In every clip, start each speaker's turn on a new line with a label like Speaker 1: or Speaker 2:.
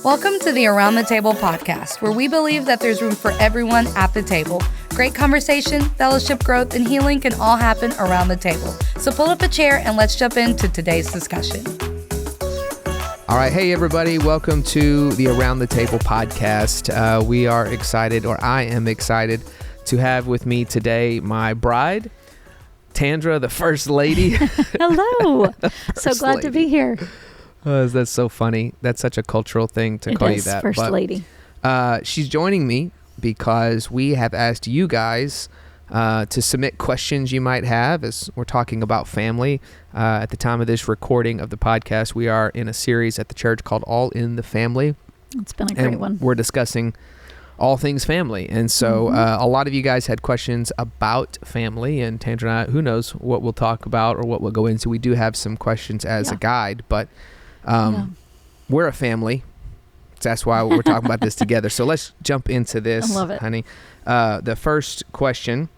Speaker 1: Welcome to the Around the Table podcast, where we believe that there's room for everyone at the table. Great conversation, fellowship, growth, and healing can all happen around the table. So pull up a chair and let's jump into today's discussion.
Speaker 2: All right. Hey, everybody. Welcome to the Around the Table podcast. We are excited, or I am excited, to have with me today my bride, Tandra, the First Lady.
Speaker 3: Hello. So glad to be here.
Speaker 2: That's so funny. That's such a cultural thing to call you that.
Speaker 3: First Lady.
Speaker 2: She's joining me because we have asked you guys to submit questions you might have as we're talking about family. At the time of this recording of the podcast, we are in a series at the church called All in the Family.
Speaker 3: It's been a great one.
Speaker 2: We're discussing all things family. And so a lot of you guys had questions about family, and Tandra and I, who knows what we'll talk about or what we'll go into. We do have some questions as a guide, but we're a family. That's why we're talking about this together. So let's jump into this,
Speaker 3: I love it.
Speaker 2: honey. The first question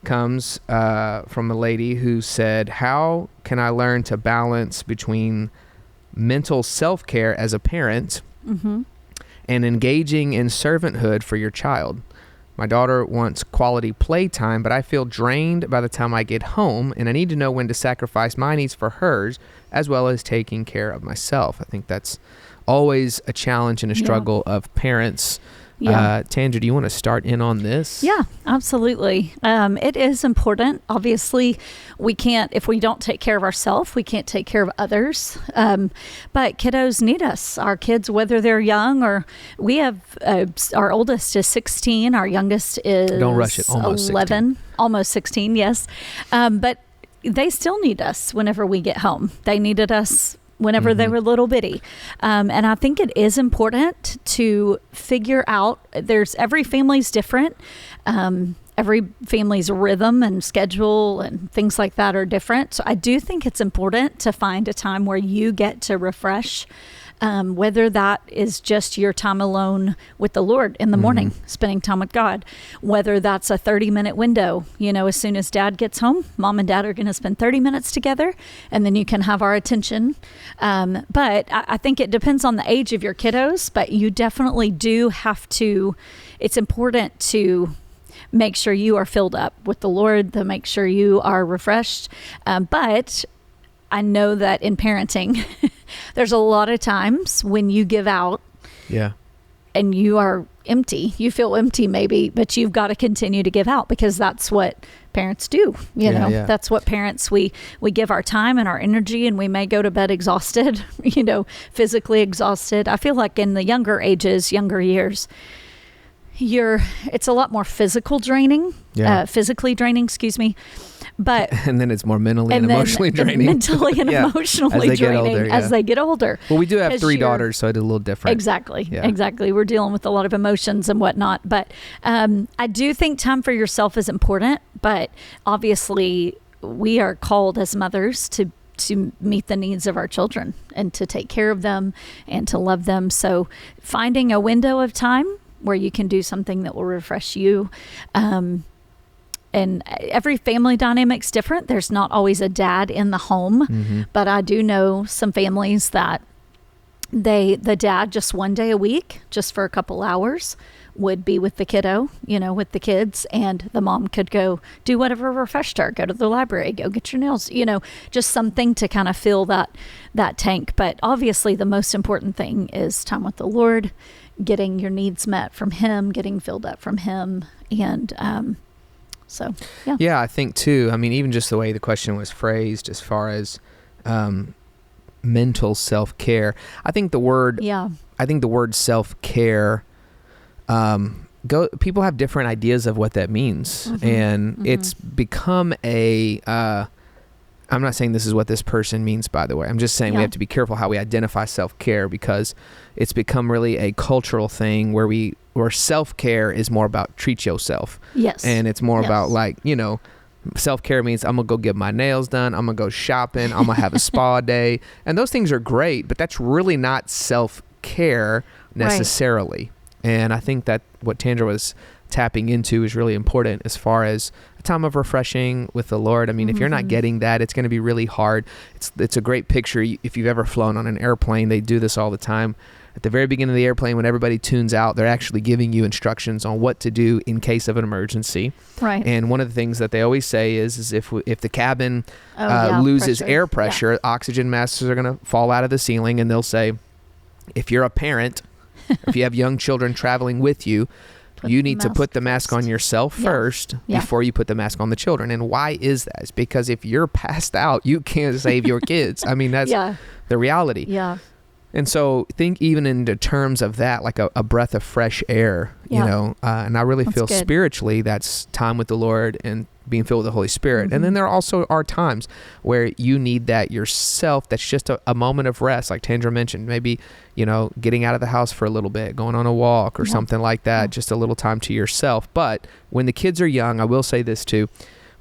Speaker 2: comes from a lady who said, how can I learn to balance between mental self-care as a parent and engaging in servanthood for your child? My daughter wants quality playtime, but I feel drained by the time I get home, and I need to know when to sacrifice my needs for hers, as well as taking care of myself. I think that's always a challenge and a struggle of parents. Tandra, do you want to start in on this?
Speaker 3: Yeah, absolutely. It is important. Obviously, we can't, if we don't take care of ourselves, we can't take care of others. But kiddos need us. Our kids, whether they're young or we have, our oldest is 16. Our youngest is
Speaker 2: Don't rush it. Almost
Speaker 3: 11, almost 16. Yes. But they still need us whenever we get home. They needed us whenever they were little bitty. And I think it is important to figure out, every family's different. Every family's rhythm and schedule and things like that are different. So I do think it's important to find a time where you get to refresh, whether that is just your time alone with the Lord in the morning, spending time with God, whether that's a 30-minute window. You know, as soon as dad gets home, mom and dad are going to spend 30 minutes together, and then you can have our attention. But I think it depends on the age of your kiddos, but you definitely do have to, it's important to make sure you are filled up with the Lord, to make sure you are refreshed. But I know that in parenting, there's a lot of times when you give out and you are empty. You feel empty maybe, but you've got to continue to give out because that's what parents do. You know, that's what parents, we give our time and our energy, and we may go to bed exhausted, physically exhausted. I feel like in the younger years, it's a lot more physically draining, but
Speaker 2: and then it's more mentally and emotionally draining.
Speaker 3: Mentally and emotionally draining as they get older.
Speaker 2: Well, we do have 3 daughters, so it's a little different.
Speaker 3: Exactly. We're dealing with a lot of emotions and whatnot. But I do think time for yourself is important. But obviously, we are called as mothers to meet the needs of our children and to take care of them and to love them. So finding a window of time where you can do something that will refresh you. And every family dynamic's different. There's not always a dad in the home, but I do know some families that the dad just one day a week, just for a couple hours, would be with the kiddo, with the kids, and the mom could go do whatever refreshed her, go to the library, go get your nails, just something to kind of fill that tank. But obviously the most important thing is time with the Lord, getting your needs met from Him, getting filled up from Him. And,
Speaker 2: I think too, I mean, even just the way the question was phrased as far as mental self-care, I think the word self-care, people have different ideas of what that means. And it's become I'm not saying this is what this person means, by the way. I'm just saying we have to be careful how we identify self-care, because it's become really a cultural thing where self-care is more about treat yourself.
Speaker 3: Yes.
Speaker 2: And it's more about self-care means I'm going to go get my nails done. I'm going to go shopping. I'm going to have a spa day. And those things are great, but that's really not self-care necessarily. Right. And I think that what Tandra was tapping into is really important as far as a time of refreshing with the Lord. I mean, if you're not getting that, it's going to be really hard. It's a great picture. If you've ever flown on an airplane, they do this all the time, at the very beginning of the airplane, when everybody tunes out, they're actually giving you instructions on what to do in case of an emergency.
Speaker 3: Right.
Speaker 2: And one of the things that they always say is if the cabin loses
Speaker 3: pressure.
Speaker 2: air pressure, oxygen masks are going to fall out of the ceiling. And they'll say, if you're a parent, if you have young children traveling with you, you need to put the mask on yourself first before you put the mask on the children. And why is that? It's because if you're passed out, you can't save your kids. I mean, that's the reality.
Speaker 3: Yeah.
Speaker 2: And so think even in the terms of that, like a breath of fresh air, you know, and I really feel spiritually that's time with the Lord and being filled with the Holy Spirit.
Speaker 3: Mm-hmm.
Speaker 2: And then there also are times where you need that yourself. That's just a moment of rest. Like Tandra mentioned, maybe, you know, getting out of the house for a little bit, going on a walk or something like that, just a little time to yourself. But when the kids are young, I will say this too,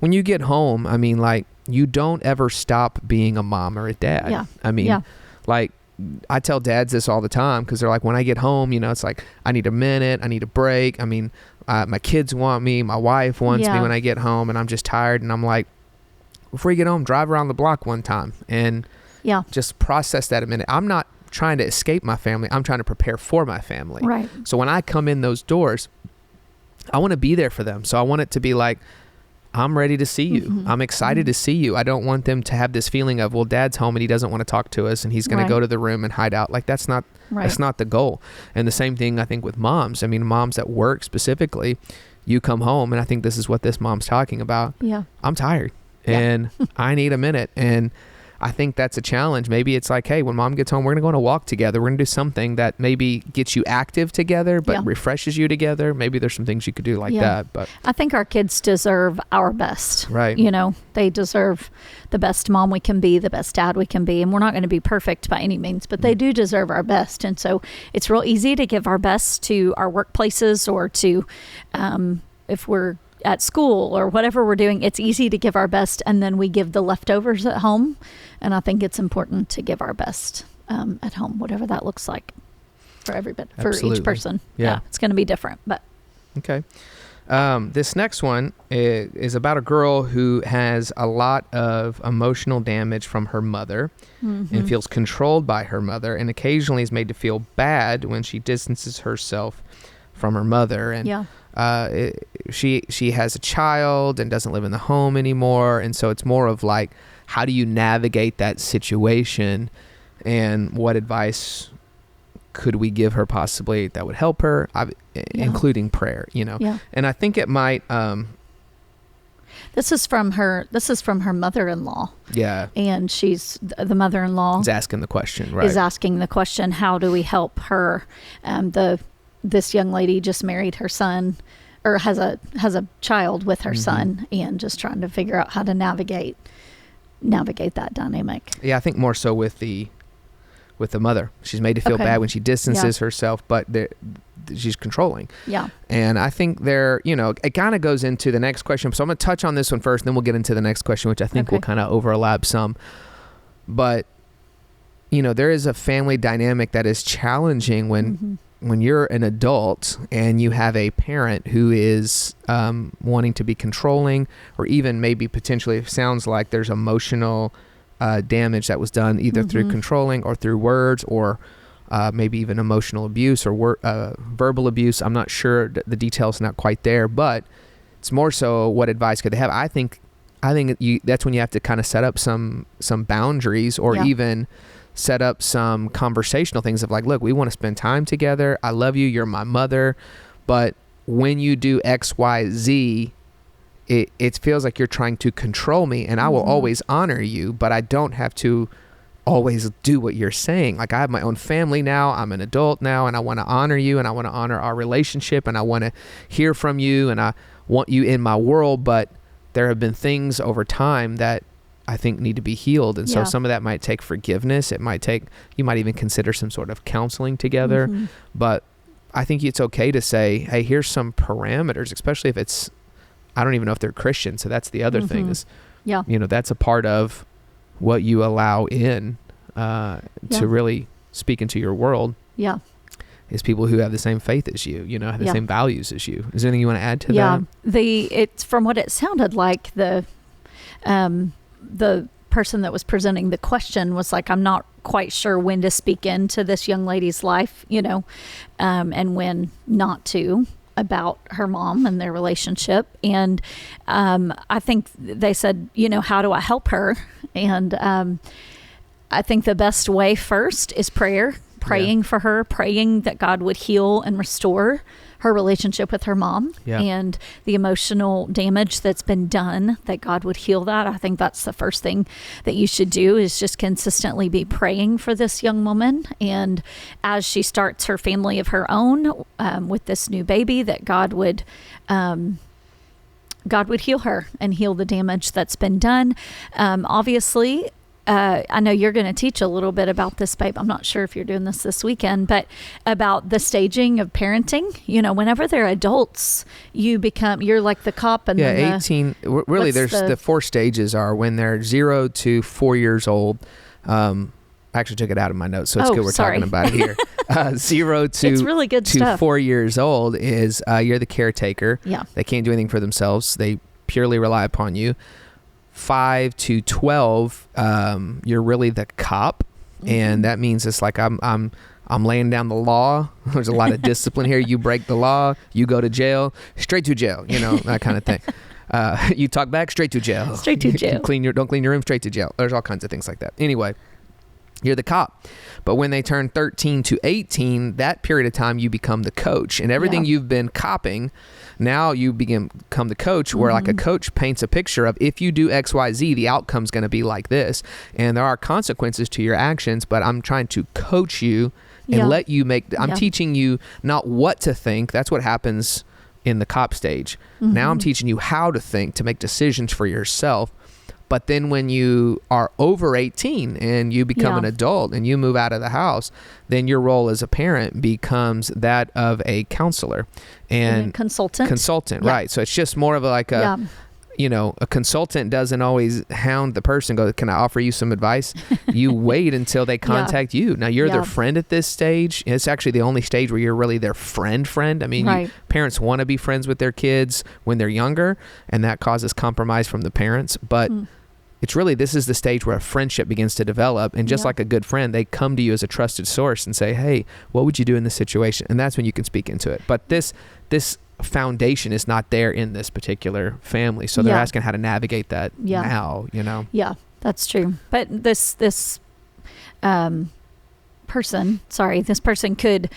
Speaker 2: when you get home, I mean, like, you don't ever stop being a mom or a dad.
Speaker 3: Yeah.
Speaker 2: I mean, like, I tell dads this all the time because they're like, when I get home, you know, it's like, I need a minute, I need a break. I mean, my kids want me, my wife wants me when I get home, and I'm just tired. And I'm like, before you get home, drive around the block one time and just process that a minute. I'm not trying to escape my family. I'm trying to prepare for my family.
Speaker 3: Right.
Speaker 2: So when I come in those doors, I want to be there for them. So I want it to be like, I'm ready to see you. Mm-hmm. I'm excited to see you. I don't want them to have this feeling of, well, dad's home and he doesn't want to talk to us and he's going to go to the room and hide out. Like that's not the goal. And the same thing I think with moms. I mean, moms at work specifically, you come home, and I think this is what this mom's talking about. Yeah. I'm tired and I need a minute. And I think that's a challenge. Maybe it's like, hey, when mom gets home, we're going to go on a walk together. We're going to do something that maybe gets you active together, but refreshes you together. Maybe there's some things you could do like that. But
Speaker 3: I think our kids deserve our best.
Speaker 2: Right.
Speaker 3: You know, they deserve the best mom we can be, the best dad we can be. And we're not going to be perfect by any means, but they do deserve our best. And so it's real easy to give our best to our workplaces or to, if we're at school or whatever we're doing, it's easy to give our best and then we give the leftovers at home. And I think it's important to give our best at home, whatever that looks like for everybody, for each person. Yeah. It's going to be different, but.
Speaker 2: Okay. This next one is about a girl who has a lot of emotional damage from her mother and feels controlled by her mother and occasionally is made to feel bad when she distances herself from her mother. And she has a child and doesn't live in the home anymore. And so it's more of like, how do you navigate that situation and what advice could we give her possibly that would help her, including prayer, you know? Yeah. And I think it might,
Speaker 3: This is from her mother-in-law.
Speaker 2: Yeah.
Speaker 3: And she's the mother-in-law
Speaker 2: is asking the question, right?
Speaker 3: Is asking the question, how do we help her? This young lady just married her son, or has a child with her son, and just trying to figure out how to navigate that dynamic.
Speaker 2: Yeah, I think more so with the mother. She's made to feel bad when she distances herself, but she's controlling. Yeah. And I think it kind of goes into the next question. So I'm going to touch on this one first, and then we'll get into the next question, which I think will kind of overlap some. But, there is a family dynamic that is challenging when you're an adult and you have a parent who is wanting to be controlling, or even maybe potentially, it sounds like there's emotional damage that was done either through controlling or through words, or maybe even emotional abuse or verbal abuse. I'm not sure, the details not quite there, but it's more so what advice could they have. I think that's when you have to kind of set up some boundaries, or even set up some conversational things of like, look, we want to spend time together. I love you. You're my mother. But when you do X, Y, Z, it feels like you're trying to control me, and I will always honor you, but I don't have to always do what you're saying. Like, I have my own family now. I'm an adult now, and I want to honor you, and I want to honor our relationship, and I want to hear from you, and I want you in my world. But there have been things over time that I think need to be healed. And so some of that might take forgiveness. You might even consider some sort of counseling together. But I think it's okay to say, hey, here's some parameters, especially if it's, I don't even know if they're Christian. So that's the other thing is, that's a part of what you allow in to really speak into your world. Yeah. Is people who have the same faith as you, have the same values as you. Is there anything you want to add to that?
Speaker 3: It's from what it sounded like, the person that was presenting the question was like, I'm not quite sure when to speak into this young lady's life, and when not to, about her mom and their relationship. And I think they said, how do I help her? And I think the best way first is praying for her, praying that God would heal and restore her relationship with her mom and the emotional damage that's been done, that God would heal that. I think that's the first thing that you should do, is just consistently be praying for this young woman. And as she starts her family of her own with this new baby, that God would heal her and heal the damage that's been done. Obviously, I know you're going to teach a little bit about this, babe. I'm not sure if you're doing this weekend, but about the staging of parenting. Whenever they're adults, you're like the cop. And
Speaker 2: 18. Really, there's the 4 stages are when they're 0 to 4 years old. I actually took it out of my notes, so it's good we're talking about it here. 0 to
Speaker 3: it's really good
Speaker 2: to
Speaker 3: stuff.
Speaker 2: 4 years old is you're the caretaker.
Speaker 3: Yeah,
Speaker 2: they can't do anything for themselves. They purely rely upon you. 5 to 12, you're really the cop, and that means it's like I'm laying down the law. There's a lot of discipline here. You break the law, you go to jail, straight to jail. That kind of thing. You talk back, straight to jail.
Speaker 3: Straight to jail.
Speaker 2: Don't clean your room, straight to jail. There's all kinds of things like that. Anyway, you're the cop. But when they turn 13 to 18, that period of time, you become the coach, and everything you've been copping, now you become the coach, where like a coach paints a picture of, if you do X, Y, Z, the outcome's going to be like this. And there are consequences to your actions, but I'm trying to coach you and let you I'm teaching you not what to think. That's what happens in the cop stage. Now I'm teaching you how to think, to make decisions for yourself. But then when you are over 18 and you become an adult and you move out of the house, then your role as a parent becomes that of a counselor and consultant, right? So it's just more of a consultant doesn't always hound the person, go, can I offer you some advice? You wait until they contact you. Now you're their friend at this stage. It's actually the only stage where you're really their friend. I mean, parents want to be friends with their kids when they're younger, and that causes compromise from the parents. But it's really, this is the stage where a friendship begins to develop. And just like a good friend, they come to you as a trusted source and say, hey, what would you do in this situation? And that's when you can speak into it. But this foundation is not there in this particular family. So they're asking how to navigate that now,
Speaker 3: Yeah, that's true. But this person could,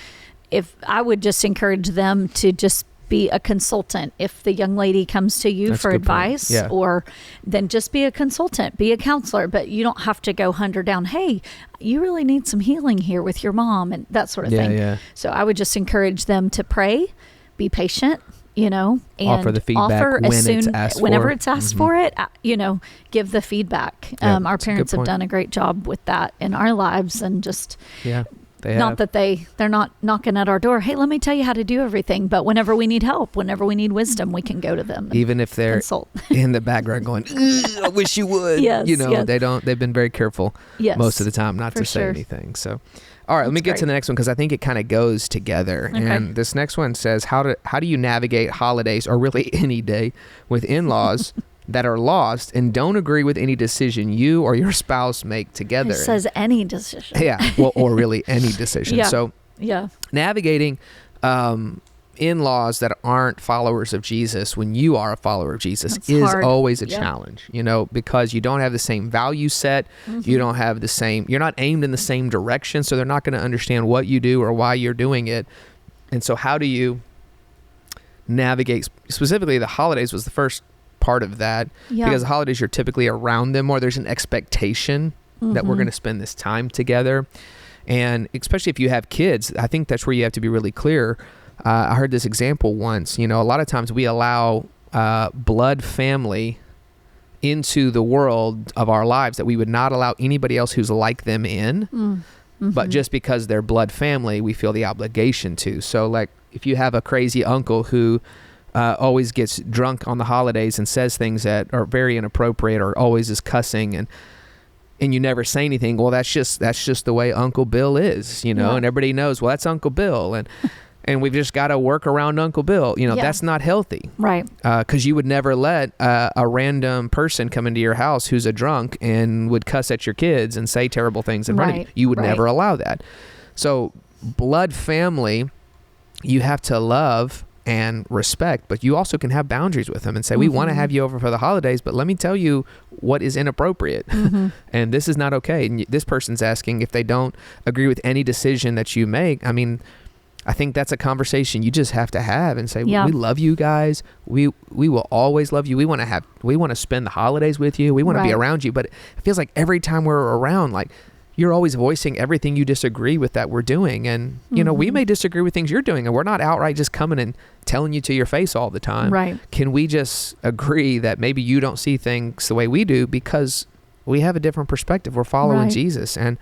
Speaker 3: if I would just encourage them to just be a consultant. If the young lady comes to you for advice, or then just be a consultant, be a counselor, but you don't have to go hunt her down. Hey, you really need some healing here with your mom, and that sort of thing. Yeah. So I would just encourage them to pray, be patient, and
Speaker 2: offer the feedback
Speaker 3: whenever it's asked for it, give the feedback. Our parents have done a great job with that in our lives, and just not that they're not knocking at our door, hey, let me tell you how to do everything, but whenever we need help, whenever we need wisdom, we can go to them,
Speaker 2: even if they're in the background going, I wish you would. They've been very careful most of the time not to say anything. So all right, let me get to the next one, because I think it kind of goes together. Okay. And this next one says, how do you navigate holidays, or really any day, with in-laws that are lost and don't agree with any decision you or your spouse make together?
Speaker 3: It says any decision.
Speaker 2: Or really any decision. So navigating in-laws that aren't followers of Jesus when you are a follower of Jesus is hard. Always a challenge, because you don't have the same value set. You don't have the same, you're not aimed in the same direction, so they're not going to understand what you do or why you're doing it. And so how do you navigate? Specifically, the holidays was the first part of that, because the holidays, you're typically around them more. There's an expectation that we're going to spend this time together. And especially if you have kids, I think that's where you have to be really clear. I heard this example once. A lot of times we allow blood family into the world of our lives that we would not allow anybody else who's like them in. But just because they're blood family, we feel the obligation to. So like if you have a crazy uncle who always gets drunk on the holidays and says things that are very inappropriate, or always is cussing, and you never say anything, well, that's just the way Uncle Bill is, and everybody knows, well, that's Uncle Bill. And and we've just got to work around Uncle Bill.
Speaker 3: Yeah.
Speaker 2: That's not healthy.
Speaker 3: Right.
Speaker 2: Because you would never let a random person come into your house who's a drunk and would cuss at your kids and say terrible things in front of you. You would never allow that. So blood family, you have to love and respect, but you also can have boundaries with them and say, we want to have you over for the holidays, but let me tell you what is inappropriate. And this is not okay. And this person's asking if they don't agree with any decision that you make. I mean, I think that's a conversation you just have to have and say, we love you guys. We will always love you. We want to spend the holidays with you. We want to be around you. But it feels like every time we're around, like, you're always voicing everything you disagree with that we're doing. And, we may disagree with things you're doing, and we're not outright just coming and telling you to your face all the time.
Speaker 3: Right.
Speaker 2: Can we just agree that maybe you don't see things the way we do because we have a different perspective? We're following Jesus, and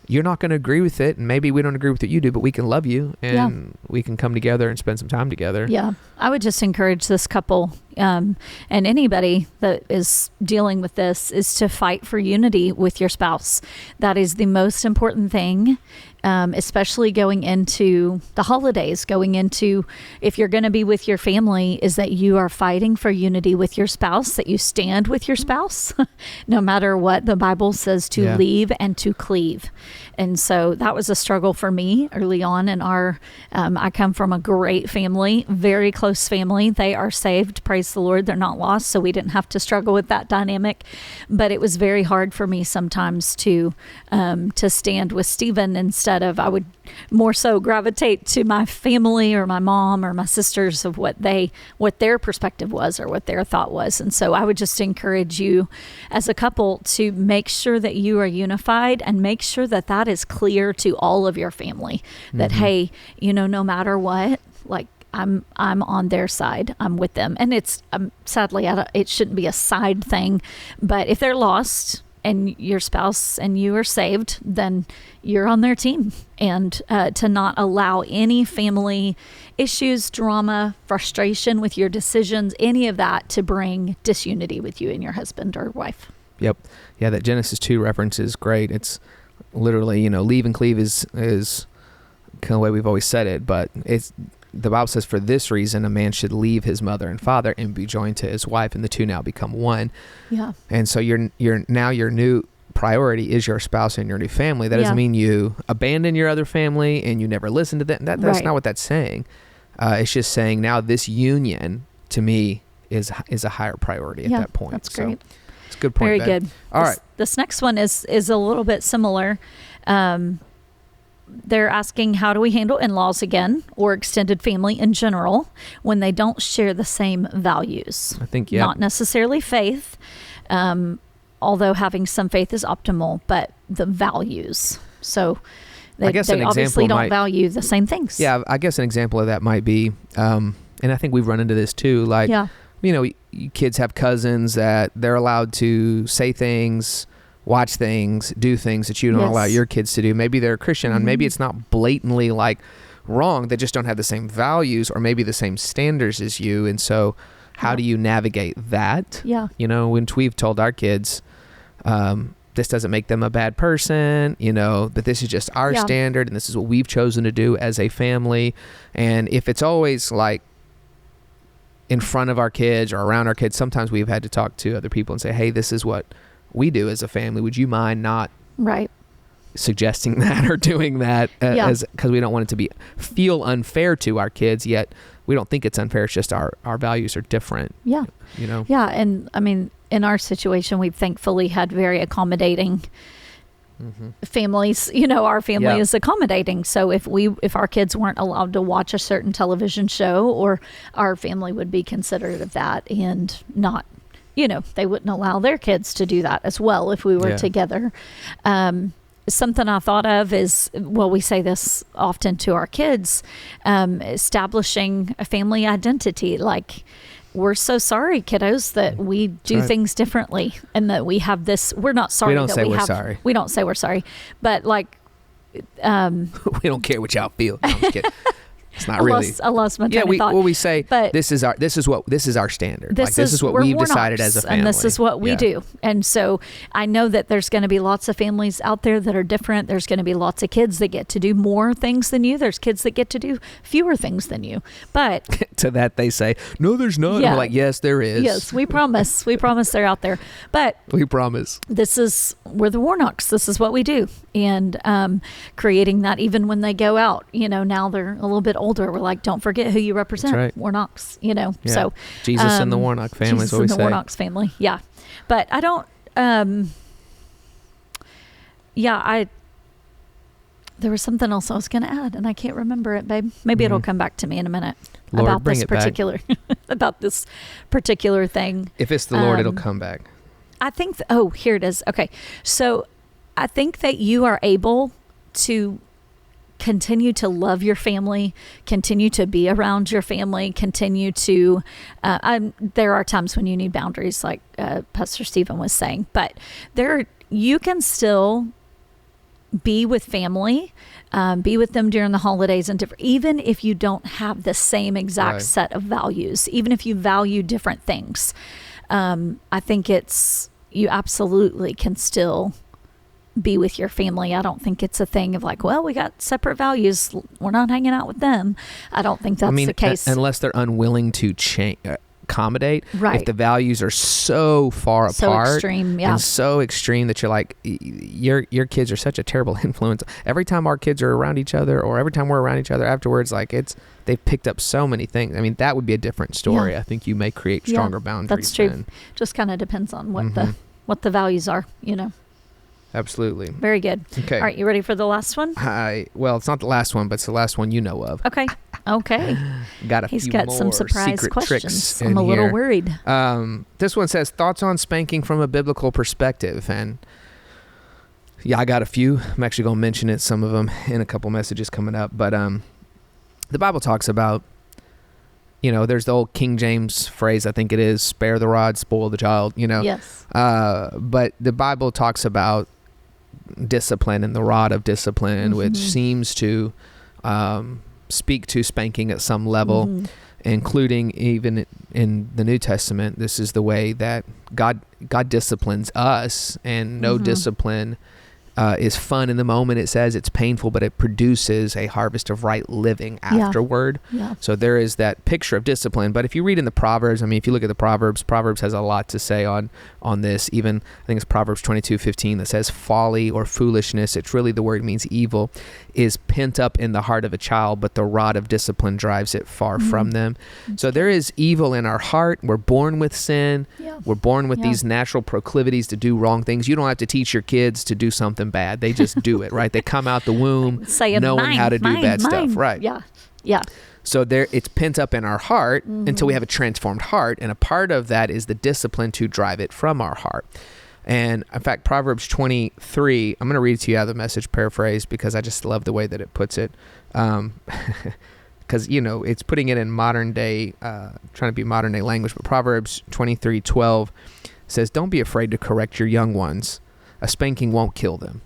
Speaker 2: you're not going to agree with it, and maybe we don't agree with what you do, but we can love you, and we can come together and spend some time together.
Speaker 3: Yeah. I would just encourage this couple and anybody that is dealing with this is to fight for unity with your spouse. That is the most important thing, especially going into the holidays, going into if you're going to be with your family, is that you are fighting for unity with your spouse, that you stand with your spouse, no matter what the Bible says to leave and to cleave. And so that was a struggle for me early on in our, I come from a great family, very close family. They are saved, praise the Lord. They're not lost, so we didn't have to struggle with that dynamic. But it was very hard for me sometimes to stand with Stephen instead of, I would more so gravitate to my family or my mom or my sisters of what their perspective was or what their thought was. And so I would just encourage you as a couple to make sure that you are unified and make sure that that is clear to all of your family, that, hey, no matter what, like, I'm on their side. I'm with them. And it's sadly, it shouldn't be a side thing, but if they're lost and your spouse and you are saved, then you're on their team. And to not allow any family issues, drama, frustration with your decisions, any of that to bring disunity with you and your husband or wife.
Speaker 2: Yep. Yeah, that Genesis 2 reference is great. It's literally, leave and cleave is kind of the way we've always said it, but the Bible says, for this reason, a man should leave his mother and father and be joined to his wife, and the two now become one. Yeah. And so your new priority is your spouse and your new family. That doesn't mean you abandon your other family and you never listen to them. That's not what that's saying. It's just saying now this union to me is a higher priority at that point.
Speaker 3: That's great.
Speaker 2: It's a good point.
Speaker 3: Very
Speaker 2: Ben.
Speaker 3: good.
Speaker 2: All right.
Speaker 3: This next one is a little bit similar. They're asking, how do we handle in-laws again, or extended family in general, when they don't share the same values?
Speaker 2: I think,
Speaker 3: not necessarily faith, although having some faith is optimal, but the values. So they obviously don't value the same things.
Speaker 2: Yeah, I guess an example of that might be, and I think we've run into this too, like, kids have cousins that they're allowed to say things, watch things, do things that you don't allow your kids to do. Maybe they're a Christian, and maybe it's not blatantly like wrong. They just don't have the same values or maybe the same standards as you. And so how do you navigate that? Yeah. When we've told our kids, this doesn't make them a bad person, but this is just our standard and this is what we've chosen to do as a family. And if it's always like in front of our kids or around our kids, sometimes we've had to talk to other people and say, hey, this is what we do as a family. Would you mind not suggesting that or doing that because we don't want it to feel unfair to our kids, yet we don't think it's unfair. It's just our values are different. Yeah.
Speaker 3: Yeah. And I mean, in our situation, we've thankfully had very accommodating families. Our family is accommodating. So if our kids weren't allowed to watch a certain television show, or our family would be considerate of that and not, they wouldn't allow their kids to do that as well if we were together. Something I thought of is, we say this often to our kids, establishing a family identity. Like, we're so sorry, kiddos, that we do things differently and that we have this. We're not sorry. We don't say we're sorry. We don't say we're sorry. But like,
Speaker 2: we don't care what y'all feel. No, I'm just kidding. It's not really.
Speaker 3: I lost my train of thought.
Speaker 2: Well, we say,
Speaker 3: but
Speaker 2: this is our standard. This is what we've decided as a family.
Speaker 3: And this is what we do. And so I know that there's going to be lots of families out there that are different. There's going to be lots of kids that get to do more things than you. There's kids that get to do fewer things than you. But
Speaker 2: to that they say, no, there's not. Yeah. We're like, yes, there is.
Speaker 3: Yes, we promise. We promise they're out there. But
Speaker 2: we promise.
Speaker 3: We're the Warnocks. This is what we do. And creating that even when they go out, now they're a little bit older. We're like, don't forget who you represent.
Speaker 2: That's right.
Speaker 3: Warnocks,
Speaker 2: Yeah.
Speaker 3: So
Speaker 2: Jesus and the Warnock family is what we say.
Speaker 3: Jesus and the Warnocks family. Yeah. But I don't, there was something else I was going to add and I can't remember it, babe. Maybe it'll come back to me in a minute.
Speaker 2: Lord,
Speaker 3: about
Speaker 2: bring
Speaker 3: this
Speaker 2: it
Speaker 3: particular, about this particular thing.
Speaker 2: If it's the Lord, it'll come back.
Speaker 3: I think, here it is. Okay. So I think that you are able to continue to love your family, continue to be around your family, continue to, there are times when you need boundaries, like Pastor Stephen was saying, but you can still be with family, be with them during the holidays and even if you don't have the same exact set of values, even if you value different things. I think you absolutely can still be with your family. I don't think it's a thing of like, well, we got separate values. We're not hanging out with them. I don't think that's the case.
Speaker 2: Unless they're unwilling to accommodate. Right. If the values are so far apart.
Speaker 3: So extreme, yeah.
Speaker 2: And so extreme that you're like, your kids are such a terrible influence. Every time our kids are around each other or every time we're around each other afterwards, like they've picked up so many things. I mean, that would be a different story. Yeah. I think you may create stronger boundaries.
Speaker 3: That's true. Then. Just kind of depends on what the values are,
Speaker 2: Absolutely.
Speaker 3: Very good.
Speaker 2: Okay.
Speaker 3: All right, you ready for the last one?
Speaker 2: Well, it's not the last one, but it's the last one you know of.
Speaker 3: Okay.
Speaker 2: He's got
Speaker 3: some surprise questions. I'm a
Speaker 2: here.
Speaker 3: little worried.
Speaker 2: This one says, thoughts on spanking from a biblical perspective. And I got a few. I'm actually going to mention some of them in a couple messages coming up. But the Bible talks about, there's the old King James phrase, I think it is, spare the rod, spoil the child,
Speaker 3: Yes.
Speaker 2: But the Bible talks about discipline and the rod of discipline, which seems to speak to spanking at some level, including even in the New Testament. This is the way that God disciplines us, and no discipline is fun in the moment. It says it's painful, but it produces a harvest of right living afterward. Yeah. So there is that picture of discipline. But if you read in the Proverbs, if you look at the Proverbs has a lot to say on this. Even I think it's Proverbs 22:15 that says folly or foolishness, it's really the word means evil, is pent up in the heart of a child, but the rod of discipline drives it far from them. So there is evil in our heart. We're born with sin. Yeah. We're born with these natural proclivities to do wrong things. You don't have to teach your kids to do something bad. They just do it, right? They come out the womb knowing how to do bad stuff, right?
Speaker 3: Yeah.
Speaker 2: So it's pent up in our heart until we have a transformed heart, and a part of that is the discipline to drive it from our heart. And in fact, Proverbs 23, I'm going to read it to you out of the Message paraphrase because I just love the way that it puts it. Because, it's putting it in modern day, trying to be modern day language, but Proverbs 23:12 says, don't be afraid to correct your young ones. A spanking won't kill them.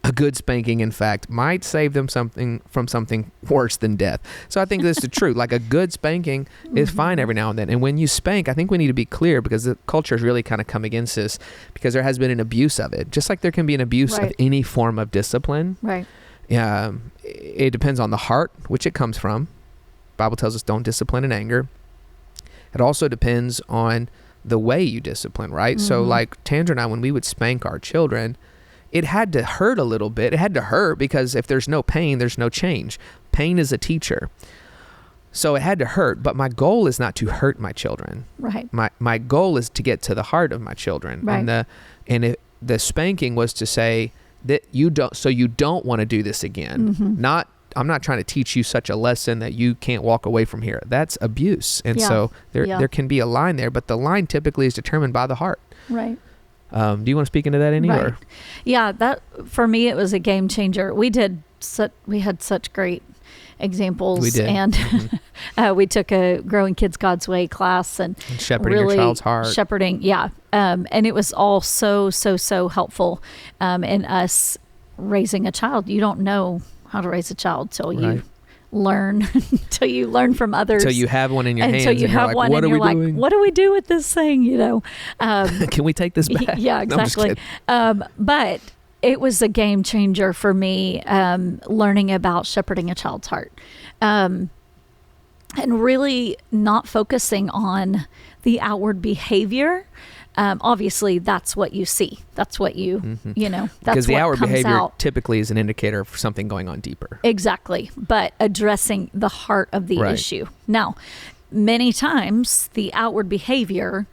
Speaker 2: A good spanking, in fact, might save them from something worse than death. So I think this is true. Like a good spanking is fine every now and then. And when you spank, I think we need to be clear because the culture has really kind of come against this because there has been an abuse of it. Just like there can be an abuse of any form of discipline.
Speaker 3: Right.
Speaker 2: It depends on the heart, which it comes from. The Bible tells us don't discipline in anger. It also depends on the way you discipline, right? So like Tandra and I, when we would spank our children, it had to hurt a little bit. It had to hurt because if there's no pain, there's no change. Pain is a teacher. So it had to hurt, but my goal is not to hurt my children.
Speaker 3: Right.
Speaker 2: My goal is to get to the heart of my children.
Speaker 3: Right.
Speaker 2: And the spanking was to say that you don't want to do this again. I'm not trying to teach you such a lesson that you can't walk away from here. That's abuse. And so there can be a line there, but the line typically is determined by the heart.
Speaker 3: Right.
Speaker 2: Do you want to speak into that any?
Speaker 3: Right.
Speaker 2: Or?
Speaker 3: Yeah, that for me, it was a game changer. We had such great examples.
Speaker 2: We did.
Speaker 3: And we took a Growing Kids God's Way class and
Speaker 2: shepherding your child's heart.
Speaker 3: Shepherding, yeah. And it was all so helpful in us raising a child. You don't know how to raise a child till you learn until you learn from others.
Speaker 2: Until you have one in your hands.
Speaker 3: Until you have one,
Speaker 2: what
Speaker 3: and
Speaker 2: are
Speaker 3: you're
Speaker 2: we
Speaker 3: like,
Speaker 2: doing?
Speaker 3: what do we do with this thing?
Speaker 2: Can we take this back?
Speaker 3: Yeah,
Speaker 2: No, I'm just
Speaker 3: exactly.
Speaker 2: kidding.
Speaker 3: But it was a game changer for me, learning about shepherding a child's heart, and really not focusing on the outward behavior. Obviously, that's what you see. That's what you, that's
Speaker 2: Because the
Speaker 3: what
Speaker 2: outward
Speaker 3: comes
Speaker 2: behavior
Speaker 3: out.
Speaker 2: typically is an indicator for something going on deeper.
Speaker 3: Exactly. But addressing the heart of the
Speaker 2: Right.
Speaker 3: issue. Now, many times the outward behavior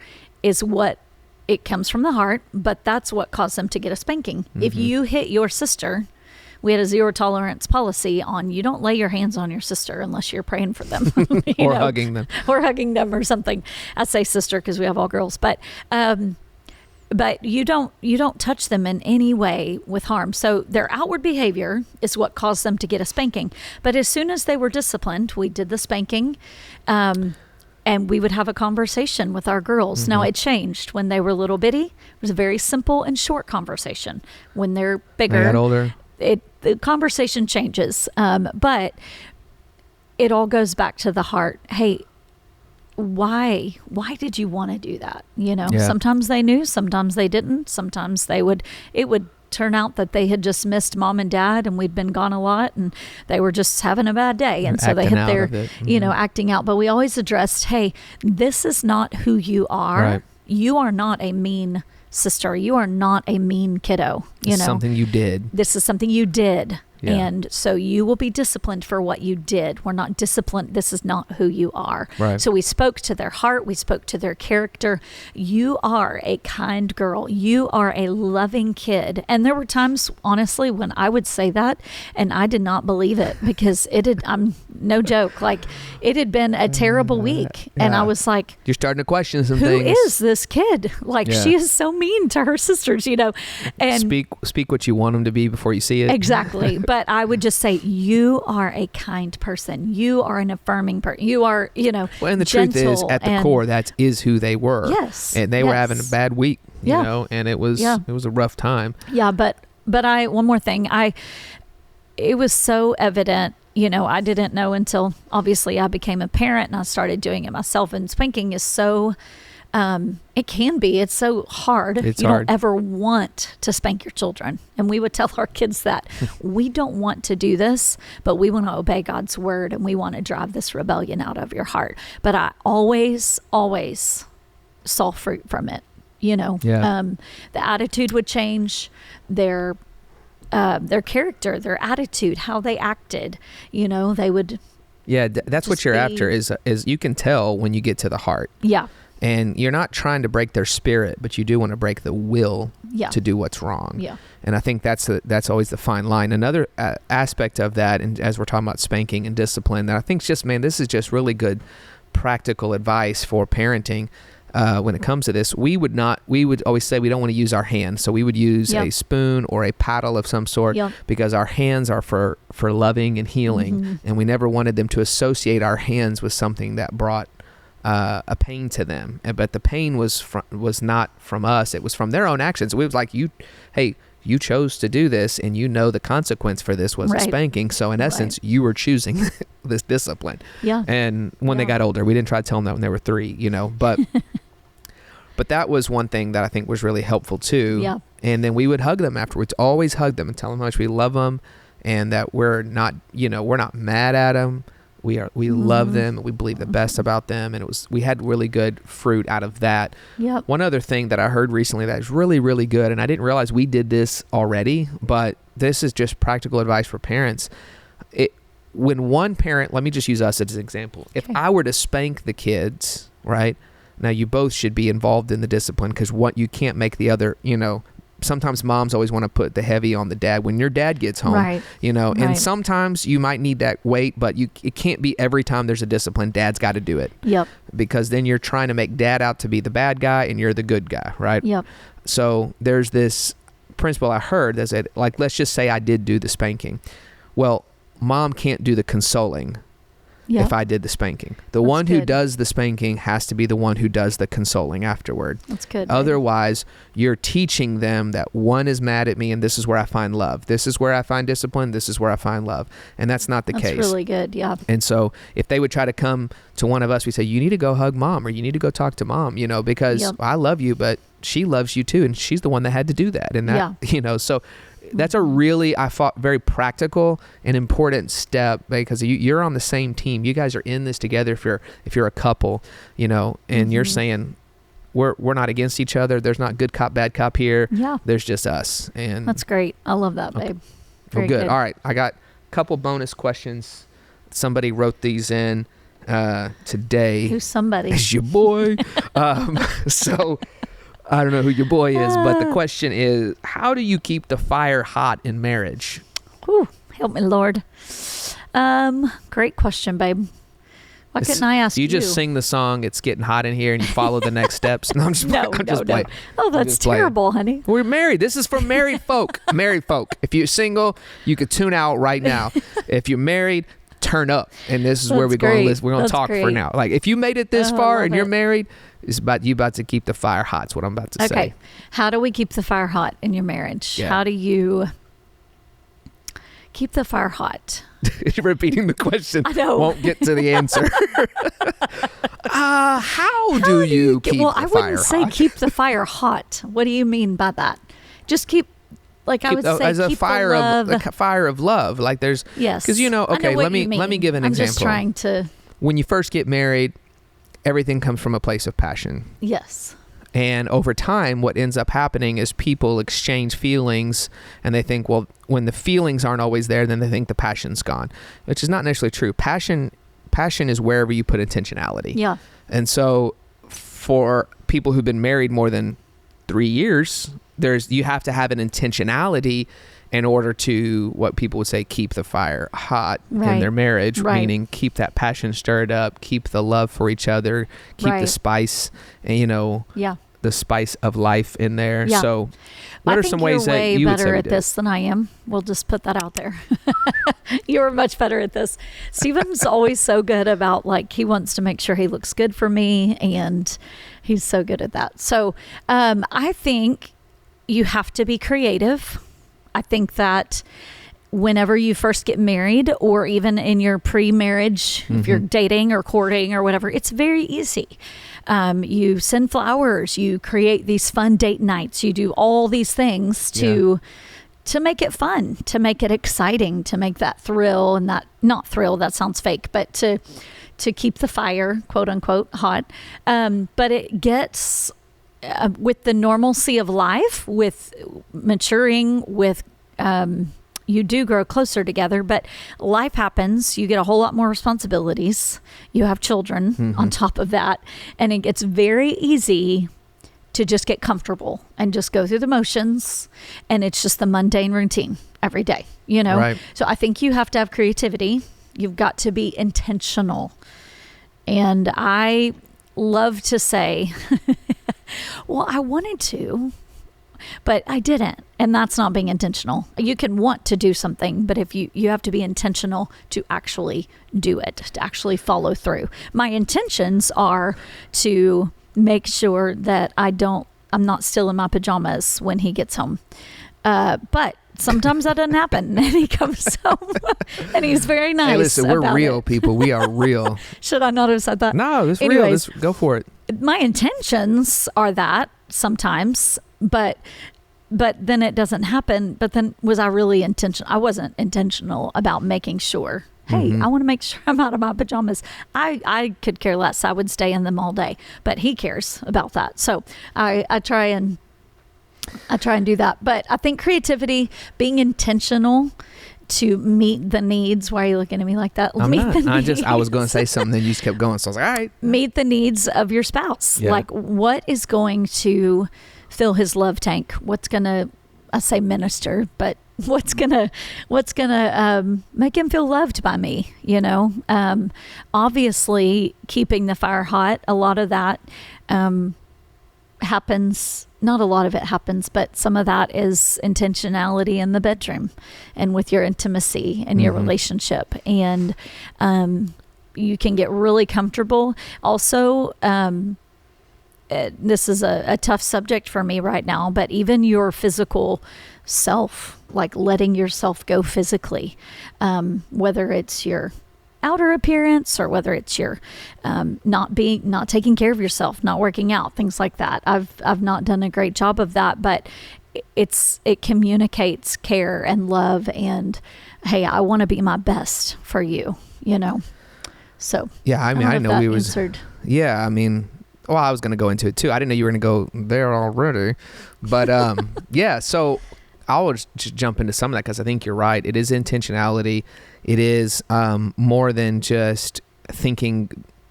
Speaker 3: is what it comes from the heart, but that's what caused them to get a spanking. If you hit your sister, we had a 0 tolerance policy on you don't lay your hands on your sister unless you're praying for them.
Speaker 2: Or hugging them.
Speaker 3: Or hugging them or something. I say sister because we have all girls, but you don't touch them in any way with harm. So their outward behavior is what caused them to get a spanking. But as soon as they were disciplined, we did the spanking, and we would have a conversation with our girls. Now it changed when they were little bitty. It was a very simple and short conversation. When they're bigger,
Speaker 2: They got older.
Speaker 3: the conversation changes. But it all goes back to the heart. Hey, why did you want to do that?
Speaker 2: Yeah.
Speaker 3: Sometimes they knew, sometimes they didn't. Sometimes it would turn out that they had just missed mom and dad, and we'd been gone a lot, and they were just having a bad day, and so they
Speaker 2: Acting
Speaker 3: had
Speaker 2: out
Speaker 3: their
Speaker 2: of it.
Speaker 3: acting out. But we always addressed, hey, this is not who you are.
Speaker 2: Right.
Speaker 3: You are not a mean sister. You are not a mean kiddo.
Speaker 2: It's something you did.
Speaker 3: This is something you did.
Speaker 2: Yeah.
Speaker 3: And so you will be disciplined for what you did. We're not disciplined. This is not who you are.
Speaker 2: Right.
Speaker 3: So we spoke to their heart. We spoke to their character. You are a kind girl. You are a loving kid. And there were times, honestly, when I would say that and I did not believe it, because I'm no joke. Like, it had been a terrible week. And
Speaker 2: Yeah.
Speaker 3: I was like,
Speaker 2: You're starting to question some
Speaker 3: who
Speaker 2: things.
Speaker 3: is this kid? Like,
Speaker 2: Yeah.
Speaker 3: she is so mean to her sisters, and
Speaker 2: Speak what you want them to be before you see it.
Speaker 3: exactly. But I would just say, you are a kind person. You are an affirming person. You are,
Speaker 2: Well, and the truth is,
Speaker 3: gentle
Speaker 2: at the
Speaker 3: and-
Speaker 2: core, that is who they were.
Speaker 3: Yes.
Speaker 2: And they were having a
Speaker 3: yes.
Speaker 2: bad week,
Speaker 3: Yeah.
Speaker 2: and it was
Speaker 3: Yeah.
Speaker 2: a rough time.
Speaker 3: Yeah, but one more thing. It was so evident, I didn't know until obviously I became a parent and I started doing it myself. And spanking is so, it's so hard.
Speaker 2: It's
Speaker 3: you
Speaker 2: hard.
Speaker 3: don't ever want to spank your children. And we would tell our kids that we don't want to do this, but we want to obey God's word and we want to drive this rebellion out of your heart. But I always saw fruit from it.
Speaker 2: Yeah.
Speaker 3: The attitude would change, their character, their attitude, how they acted. They would.
Speaker 2: Yeah, that's what
Speaker 3: Just
Speaker 2: you're
Speaker 3: be-
Speaker 2: after is you can tell when you get to the heart.
Speaker 3: Yeah.
Speaker 2: And you're not trying to break their spirit, but you do want to break the will
Speaker 3: Yeah.
Speaker 2: to do what's wrong.
Speaker 3: Yeah.
Speaker 2: And I think that's always the fine line. Another aspect of that, and as we're talking about spanking and discipline, that I think this is just really good practical advice for parenting. When it comes to this, we would always say we don't want to use our hands. So we would use
Speaker 3: Yep.
Speaker 2: a spoon or a paddle of some sort
Speaker 3: Yep.
Speaker 2: because our hands are for loving and healing.
Speaker 3: Mhm.
Speaker 2: And we never wanted them to associate our hands with something that brought a pain to them. But the pain was not from us. It was from their own actions. We was like, you chose to do this, and the consequence for this was a
Speaker 3: Right.
Speaker 2: spanking. So in essence, you were choosing this discipline.
Speaker 3: Yeah.
Speaker 2: And when they
Speaker 3: Yeah.
Speaker 2: got older, we didn't try to tell them that when they were 3, but but that was one thing that I think was really helpful too.
Speaker 3: Yeah.
Speaker 2: And then we would hug them afterwards, always hug them and tell them how much we love them, and that we're not mad at them. We love them, and we believe the best about them, and we had really good fruit out of that.
Speaker 3: Yep.
Speaker 2: One other thing that I heard recently that is really, really good, and I didn't realize we did this already, but this is just practical advice for parents. When one parent, let me just use us as an example. If I were to spank the kids, right? Now you both should be involved in the discipline, because you can't make the other, sometimes moms always want to put the heavy on the dad when your dad gets home,
Speaker 3: Right.
Speaker 2: and
Speaker 3: Right.
Speaker 2: sometimes you might need that weight, but it can't be every time there's a discipline, dad's got to do it,
Speaker 3: Yep.
Speaker 2: because then you're trying to make dad out to be the bad guy and you're the good guy, right?
Speaker 3: Yep.
Speaker 2: So there's this principle I heard that said, like, let's just say I did do the spanking. Well, mom can't do the consoling.
Speaker 3: Yeah.
Speaker 2: if I did the spanking. The one who does the spanking has to be the one who does the consoling afterward.
Speaker 3: That's good.
Speaker 2: Otherwise, you're teaching them that one is mad at me and this is where I find love. This is where I find discipline. This is where I find love. And that's not the case.
Speaker 3: That's really good. Yeah.
Speaker 2: And so if they would try to come to one of us, we say, you need to go hug mom, or you need to go talk to mom, because I love you, but she loves you too. And she's the one that had to do that. And that, so that's a really, I thought, very practical and important step, because you're on the same team. You guys are in this together if you're a couple, and you're saying, we're not against each other. There's not good cop, bad cop here. Yeah. There's just us. And
Speaker 3: that's great. I love that, babe.
Speaker 2: Very good. All right. I got a couple bonus questions. Somebody wrote these in today.
Speaker 3: Who's somebody?
Speaker 2: It's your boy. So I don't know who your boy is, but the question is, how do you keep the fire hot in marriage?
Speaker 3: Whew, help me, Lord. Great question, babe. Why couldn't I ask you?
Speaker 2: You just sing the song, "It's Getting Hot in Here," and you follow the next steps. No, I'm just playing.
Speaker 3: Oh, that's terrible, honey.
Speaker 2: We're married. This is for married folk. Married folk. If you're single, you could tune out right now. If you're married, turn up. And this is where we're going to listen. We're going to talk for now. Like, if you made it this far and you're married, it's about to keep the fire hot. Is what I'm about to say.
Speaker 3: Okay. How do we keep the fire hot in your marriage?
Speaker 2: Yeah.
Speaker 3: How do you keep the fire hot?
Speaker 2: Repeating the question
Speaker 3: I know.
Speaker 2: won't get to the answer. How do you keep the fire hot?
Speaker 3: Well, I wouldn't say keep the fire hot. What do you mean by that? Just keep, I would say,
Speaker 2: as a
Speaker 3: keep
Speaker 2: fire
Speaker 3: the love.
Speaker 2: of fire of love. Like there's,
Speaker 3: yes,
Speaker 2: because okay, let me give an example.
Speaker 3: I'm just trying to.
Speaker 2: When you first get married, everything comes from a place of passion.
Speaker 3: Yes.
Speaker 2: And over time, what ends up happening is people exchange feelings, and they think, well, when the feelings aren't always there, then they think the passion's gone, which is not necessarily true. Passion is wherever you put intentionality.
Speaker 3: Yeah.
Speaker 2: And so for people who've been married more than 3 years, you have to have an intentionality in order to, what people would say, keep the fire hot in their marriage, meaning keep that passion stirred up, keep the love for each other, keep the spice, the spice of life in there. Yeah. So what are some ways that you would say?
Speaker 3: You're better at this than I am. We'll just put that out there. You're much better at this. Stephen's always so good about, he wants to make sure he looks good for me, and he's so good at that. So I think you have to be creative. I think that whenever you first get married, or even in your pre-marriage, if you're dating or courting or whatever, it's very easy. You send flowers, you create these fun date nights, you do all these things to make it fun, to make it exciting, to make that thrill, and not thrill, that sounds fake, but to keep the fire, quote unquote, hot. But it gets, with the normalcy of life, with maturing, with you do grow closer together, but life happens. You get a whole lot more responsibilities. You have children on top of that, and it gets very easy to just get comfortable and just go through the motions, and it's just the mundane routine every day, Right. So I think you have to have creativity. You've got to be intentional. And I love to say, well, I wanted to, but I didn't. And that's not being intentional. You can want to do something, but if you have to be intentional to actually do it, to actually follow through. My intentions are to make sure that I'm not still in my pajamas when he gets home. But sometimes that doesn't happen, and he comes home and he's very nice.
Speaker 2: Hey, listen, we're real people. We are real.
Speaker 3: Should I not have said that?
Speaker 2: No, it's real. Let's go for it.
Speaker 3: My intentions are that sometimes, but then it doesn't happen. But then, was I really intentional? I wasn't intentional about making sure, hey, I want to make sure I'm out of my pajamas. I could care less. I would stay in them all day, but he cares about that. So I try and do that. But I think creativity, being intentional to meet the needs. Why are you looking at me like that?
Speaker 2: I was going to say something, then you just kept going. So I was like, all right.
Speaker 3: Meet the needs of your spouse. Yeah. Like, what is going to fill his love tank? What's going to, I say minister, but what's going to make him feel loved by me, Obviously, keeping the fire hot, a lot of that happens. Not a lot of it happens, but some of that is intentionality in the bedroom and with your intimacy and your relationship. And you can get really comfortable. Also, this is a tough subject for me right now, but even your physical self, like letting yourself go physically, whether it's your outer appearance or whether it's your not taking care of yourself, not working out, things like that. I've not done a great job of that, but it communicates care and love and, hey, I want to be my best for you, So
Speaker 2: yeah, I mean, I know we
Speaker 3: answered.
Speaker 2: Yeah, I mean, well, I was going to go into it too. I didn't know you were going to go there already, but yeah. So I'll just jump into some of that because I think you're right. It is intentionality. It is more than just thinking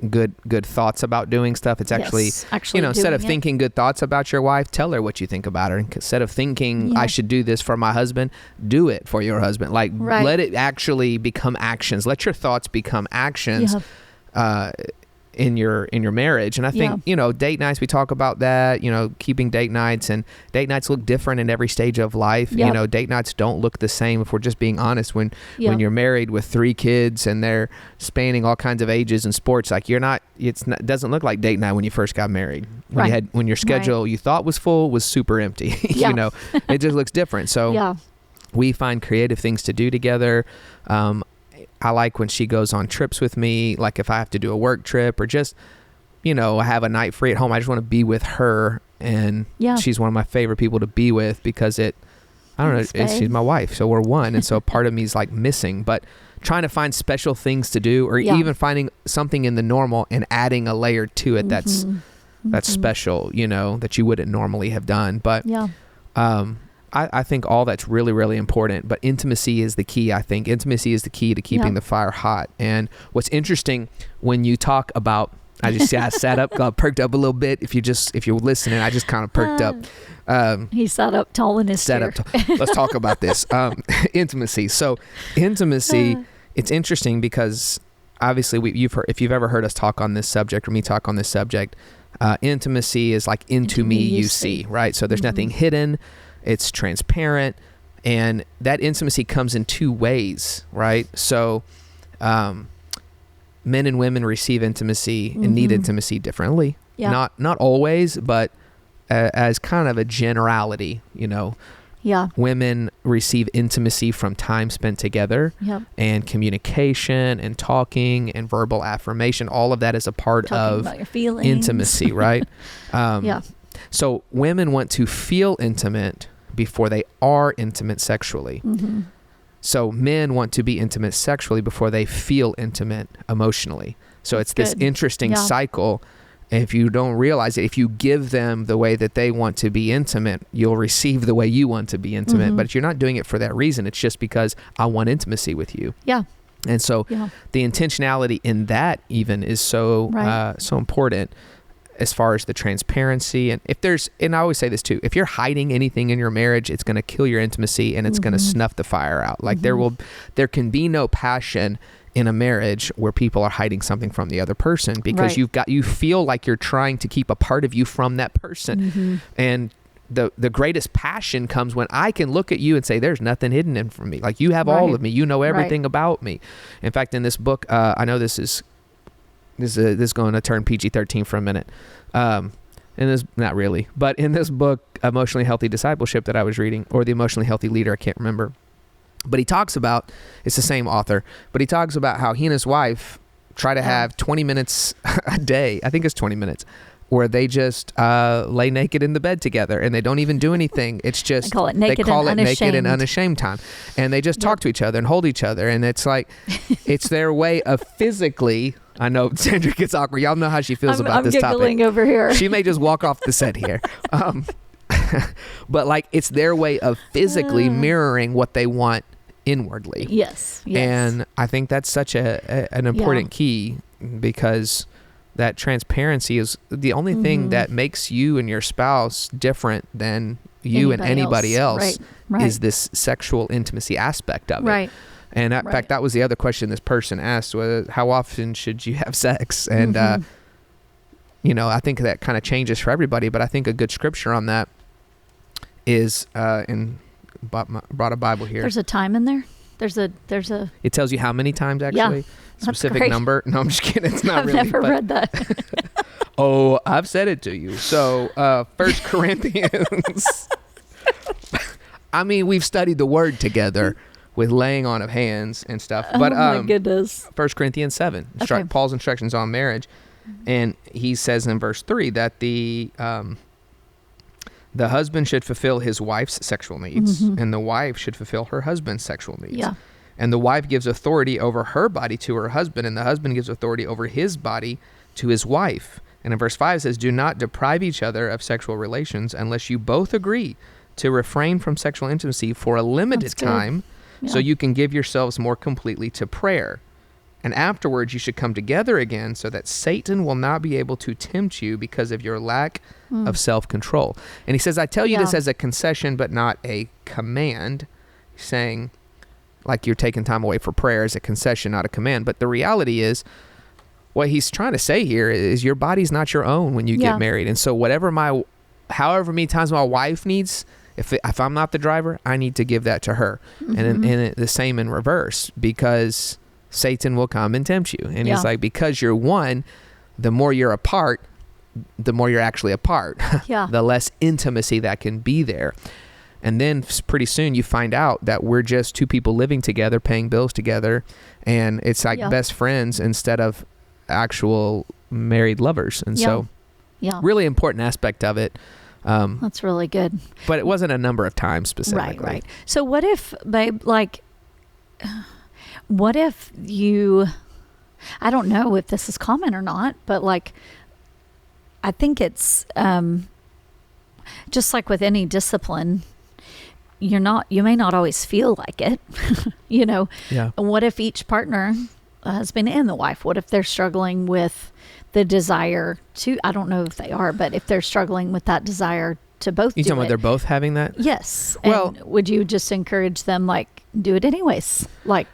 Speaker 2: good thoughts about doing stuff. It's actually instead of thinking good thoughts about your wife, tell her what you think about her. Instead of thinking I should do this for my husband, do it for your husband. Like let it actually become actions. Let your thoughts become actions. In your marriage. And I think date nights, we talk about that, keeping date nights, and date nights look different in every stage of life. Date nights don't look the same, if we're just being honest. When you're married with 3 kids and they're spanning all kinds of ages and sports, like it doesn't look like date night when you first got married, when your schedule you thought was full was super empty. It just looks different. So we find creative things to do together. I like when she goes on trips with me, like if I have to do a work trip or just, I have a night free at home. I just want to be with her. And she's one of my favorite people to be with because she's my wife. So we're one. And so part of me is like missing, but trying to find special things to do or even finding something in the normal and adding a layer to it that's special, that you wouldn't normally have done. But I think all that's really, really important, but intimacy is the key. I think intimacy is the key to keeping the fire hot. And what's interesting when you talk about, I sat up, perked up a little bit. If you're listening, I just kind of perked up.
Speaker 3: He sat up tall in his chair.
Speaker 2: Let's talk about this. Intimacy. So intimacy, it's interesting because obviously if you've ever heard us talk on this subject or me talk on this subject, intimacy is like into me you see, right? So there's nothing hidden. It's transparent, and that intimacy comes in 2 ways, right? So men and women receive intimacy and need intimacy differently. Not always, but as kind of a generality, Women receive intimacy from time spent together and communication and talking and verbal affirmation. All of that is a part of intimacy, right? So women want to feel intimate before they are intimate sexually. So men want to be intimate sexually before they feel intimate emotionally. So it's this interesting cycle. If you don't realize it, if you give them the way that they want to be intimate, you'll receive the way you want to be intimate. But if you're not doing it for that reason, it's just because I want intimacy with you. And so the intentionality in that even is so important. As far as the transparency, and I always say this too, if you're hiding anything in your marriage, it's going to kill your intimacy and it's going to snuff the fire out. Like there can be no passion in a marriage where people are hiding something from the other person because you feel like you're trying to keep a part of you from that person. And the greatest passion comes when I can look at you and say, there's nothing hidden in from me. Like you have all of me, everything about me. In fact, in this book, I know this is going to turn PG-13 for a minute. Not really, but in this book, Emotionally Healthy Discipleship that I was reading, or The Emotionally Healthy Leader, I can't remember. But he talks about, it's the same author, but he talks about how he and his wife try to have 20 minutes a day. I think it's 20 minutes where they just lay naked in the bed together and they don't even do anything. It's just,
Speaker 3: they call it naked and
Speaker 2: unashamed time. And they just talk to each other and hold each other. And it's like, it's their way of physically, I know Tandra gets awkward. Y'all know how she feels about this topic. I'm giggling
Speaker 3: over here.
Speaker 2: She may just walk off the set here. But like, it's their way of physically mirroring what they want inwardly.
Speaker 3: Yes.
Speaker 2: And I think that's such an important key, because that transparency is the only thing that makes you and your spouse different than you and anybody else. Right. Is this sexual intimacy aspect of it. And in fact, that was the other question this person asked, was how often should you have sex? And, I think that kind of changes for everybody, but I think a good scripture on that is, brought a Bible here.
Speaker 3: There's a time in there? There's a.
Speaker 2: It tells you how many times actually.
Speaker 3: Yeah,
Speaker 2: Specific
Speaker 3: great.
Speaker 2: number. No, I'm just kidding. It's not
Speaker 3: I've
Speaker 2: really.
Speaker 3: never read that.
Speaker 2: Oh, I've said it to you. So, 1 Corinthians. I mean, we've studied the word together with laying on of hands and stuff. But
Speaker 3: oh my goodness.
Speaker 2: 1 Corinthians 7,
Speaker 3: Okay.
Speaker 2: Paul's instructions on marriage. And he says in verse 3 that the husband should fulfill his wife's sexual needs, and the wife should fulfill her husband's sexual needs.
Speaker 3: Yeah.
Speaker 2: And the wife gives authority over her body to her husband, and the husband gives authority over his body to his wife. And in verse 5 it says, do not deprive each other of sexual relations unless you both agree to refrain from sexual intimacy for a limited time, so you can give yourselves more completely to prayer. And afterwards you should come together again so that Satan will not be able to tempt you because of your lack of self-control. And he says, I tell you this as a concession, but not a command. He's saying, like, you're taking time away for prayer as a concession, not a command. But the reality is, what he's trying to say here is your body's not your own when you get married. And so however many times my wife needs, if I'm not the driver, I need to give that to her. And the same in reverse, because Satan will come and tempt you. And he's like, because you're one, the more you're apart, the more you're actually apart. The less intimacy that can be there. And then pretty soon you find out that we're just two people living together, paying bills together. And it's like best friends instead of actual married lovers. And so really important aspect of it.
Speaker 3: That's really good.
Speaker 2: But it wasn't a number of times specifically.
Speaker 3: Right. So what if, babe, what if you, I don't know if this is common or not, but I think it's just like with any discipline, you may not always feel like it, And what if each partner, the husband and the wife, what if they're struggling with the desire to, I don't know if they are, but if they're struggling with that desire to both
Speaker 2: You
Speaker 3: do
Speaker 2: talking about
Speaker 3: it.
Speaker 2: they're both having that?
Speaker 3: Yes.
Speaker 2: Well,
Speaker 3: and would you just encourage them, do it anyways?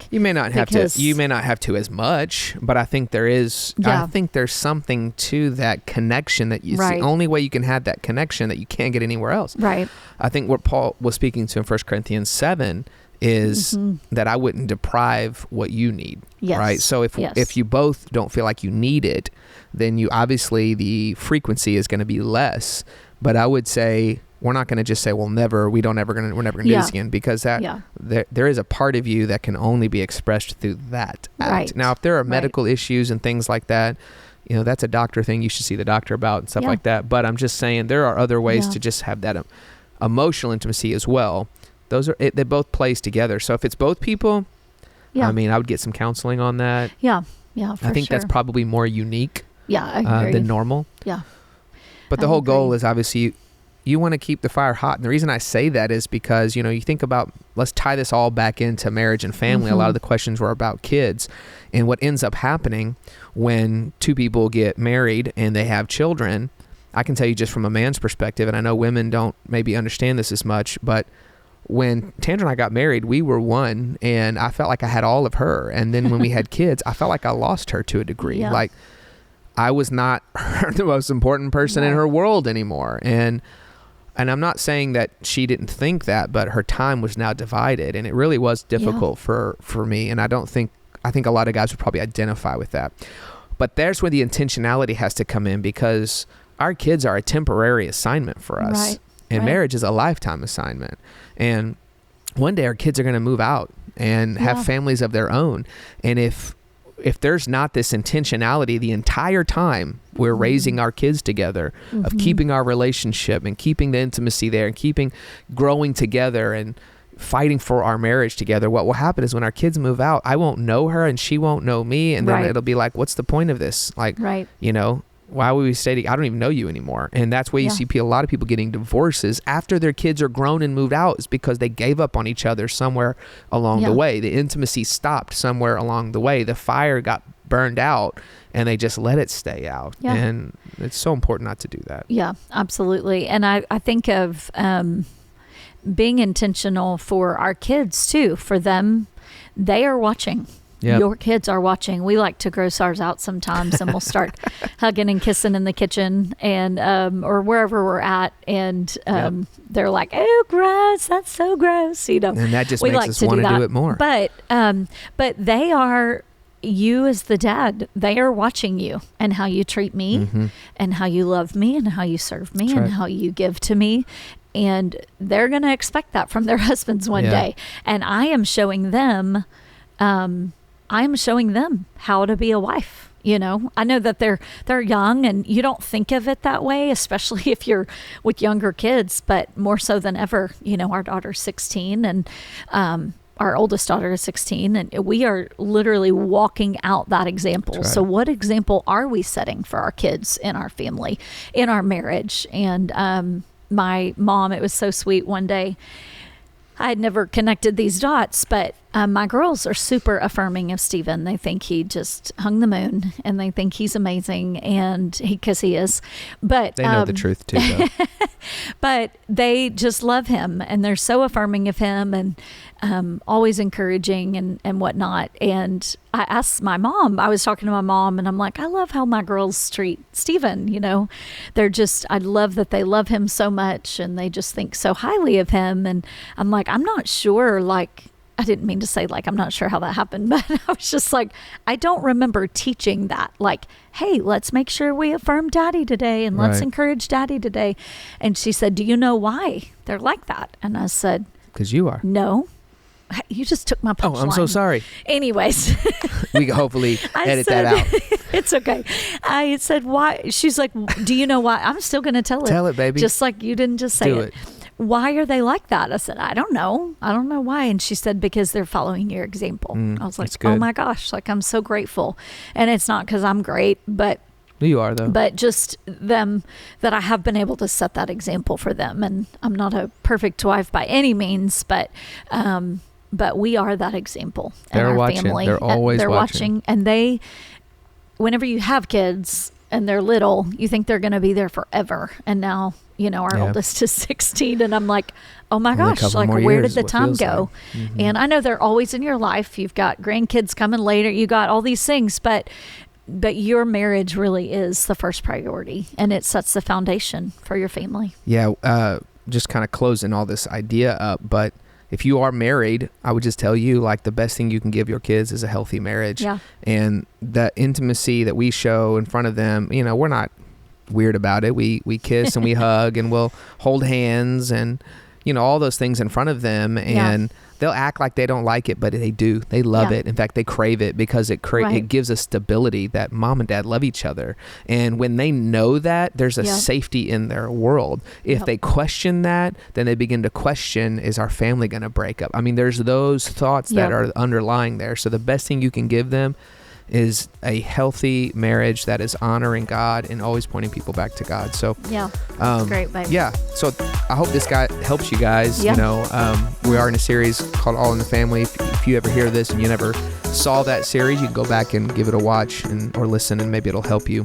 Speaker 2: You may not have to. You may not have to as much, but I think there is. I think there's something to that connection that it's the only way you can have that connection that you can't get anywhere else.
Speaker 3: Right.
Speaker 2: I think what Paul was speaking to in 1 Corinthians 7 is that I wouldn't deprive what you need.
Speaker 3: Yes.
Speaker 2: Right. So if you both don't feel like you need it, then you obviously the frequency is going to be less. But I would say we're not going to just say, well, we're never going to do this again, because there is a part of you that can only be expressed through that act.
Speaker 3: Right.
Speaker 2: Now, if there are medical issues and things like that, that's a doctor thing you should see the doctor about and stuff like that. But I'm just saying there are other ways to just have that emotional intimacy as well. They both plays together. So if it's both people, I mean, I would get some counseling on that.
Speaker 3: Yeah,
Speaker 2: I think that's probably more unique
Speaker 3: I agree.
Speaker 2: than normal.
Speaker 3: Yeah.
Speaker 2: But the whole goal is obviously you want to keep the fire hot. And the reason I say that is because, you think about, let's tie this all back into marriage and family. A lot of the questions were about kids. And what ends up happening when two people get married and they have children, I can tell you just from a man's perspective, and I know women don't maybe understand this as much, but when Tandra and I got married, we were one, and I felt like I had all of her. And then when we had kids, I felt like I lost her to a degree.
Speaker 3: Yeah.
Speaker 2: Like I was not the most important person in her world anymore. And I'm not saying that she didn't think that, but her time was now divided, and it really was difficult for me. And I think a lot of guys would probably identify with that. But there's where the intentionality has to come in, because our kids are a temporary assignment for us.
Speaker 3: Right.
Speaker 2: And marriage is a lifetime assignment. And one day our kids are going to move out and have families of their own. And if there's not this intentionality the entire time we're raising our kids together, of keeping our relationship and keeping the intimacy there and growing together and fighting for our marriage together, what will happen is when our kids move out, I won't know her and she won't know me. And then it'll be like, what's the point of this? Why would we stay together? I don't even know you anymore. And that's where you see a lot of people getting divorces after their kids are grown and moved out, is because they gave up on each other somewhere along the way. The intimacy stopped somewhere along the way. The fire got burned out and they just let it stay out. Yeah. And it's so important not to do that.
Speaker 3: Yeah, absolutely. And I think of being intentional for our kids too. For them, they are watching.
Speaker 2: Yep.
Speaker 3: Your kids are watching. We like to gross ours out sometimes, and we'll start hugging and kissing in the kitchen and or wherever we're at, and they're like, "Oh, gross! That's so gross!" You know,
Speaker 2: and that just makes us want to do it more.
Speaker 3: But they are. You as the dad, they are watching you and how you treat me and how you love me and how you serve me and how you give to me. And they're going to expect that from their husbands one day. And I am showing them, how to be a wife. You know, I know that they're young and you don't think of it that way, especially if you're with younger kids, but more so than ever, you know, our daughter's 16 and, our oldest daughter is 16, and we are literally walking out that example. Right. So what example are we setting for our kids in our family, in our marriage? And my mom, it was so sweet one day. I had never connected these dots, but my girls are super affirming of Stephen. They think he just hung the moon, and they think he's amazing, and because he is. But
Speaker 2: they know the truth too, though.
Speaker 3: But they just love him, and they're so affirming of him, and always encouraging and whatnot. And I asked my mom, I was talking to my mom, and I'm like, I love how my girls treat Stephen. You know, I love that they love him so much, and they just think so highly of him. And I'm like, I'm not sure, like, I didn't mean to say like, I'm not sure how that happened, but I was just like, I don't remember teaching that. Like, hey, let's make sure we affirm daddy today, and let's encourage daddy today. And she said, do you know why they're like that? And I said,
Speaker 2: because you are.
Speaker 3: No. You just took my punchline.
Speaker 2: Oh, I'm so sorry.
Speaker 3: Anyways.
Speaker 2: We can hopefully edit that out.
Speaker 3: It's okay. I said, why? She's like, do you know why? I'm still going to tell it.
Speaker 2: Tell it, baby.
Speaker 3: Just like you didn't just say
Speaker 2: Do it.
Speaker 3: Why are they like that? I said, I don't know. I don't know why. And she said, because they're following your example. I was like, oh my gosh, like I'm so grateful. And it's not because I'm great, but
Speaker 2: you are, though.
Speaker 3: But just them, that I have been able to set that example for them. And I'm not a perfect wife by any means, but we are that example in our
Speaker 2: watching.
Speaker 3: family.
Speaker 2: They're always
Speaker 3: watching. And they, whenever you have kids and they're little, you think they're going to be there forever. And now, you know, our oldest is 16, and I'm like, oh my gosh, like where did the time go? Like. And I know they're always in your life. You've got grandkids coming later. You got all these things, but your marriage really is the first priority, and it sets the foundation for your family.
Speaker 2: Yeah. Just kind of closing all this idea up, but if you are married, I would just tell you, like, the best thing you can give your kids is a healthy marriage.
Speaker 3: Yeah.
Speaker 2: And that intimacy that we show in front of them, you know, we're not weird about it. We kiss and we hug and we'll hold hands and, you know, all those things in front of them, and they'll act like they don't like it, but they do. They love it. In fact, they crave it because it gives us stability that mom and dad love each other. And when they know that, there's a safety in their world. If they question that, then they begin to question, is our family going to break up? I mean, there's those thoughts that are underlying there. So the best thing you can give them is a healthy marriage that is honoring God and always pointing people back to God. So
Speaker 3: great, baby.
Speaker 2: Yeah. So I hope this guy helps you guys. You know, we are in a series called All in the Family. If you ever hear this and you never saw that series, you can go back and give it a watch or listen, and maybe it'll help you.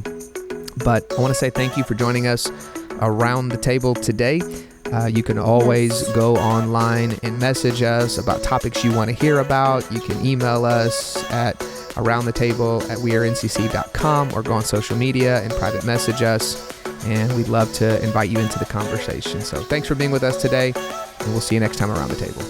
Speaker 2: But I want to say thank you for joining us around the table today. You can always go online and message us about topics you want to hear about. You can email us at aroundthetable@wearencc.com, or go on social media and private message us, and we'd love to invite you into the conversation. So thanks for being with us today, and we'll see you next time around the table.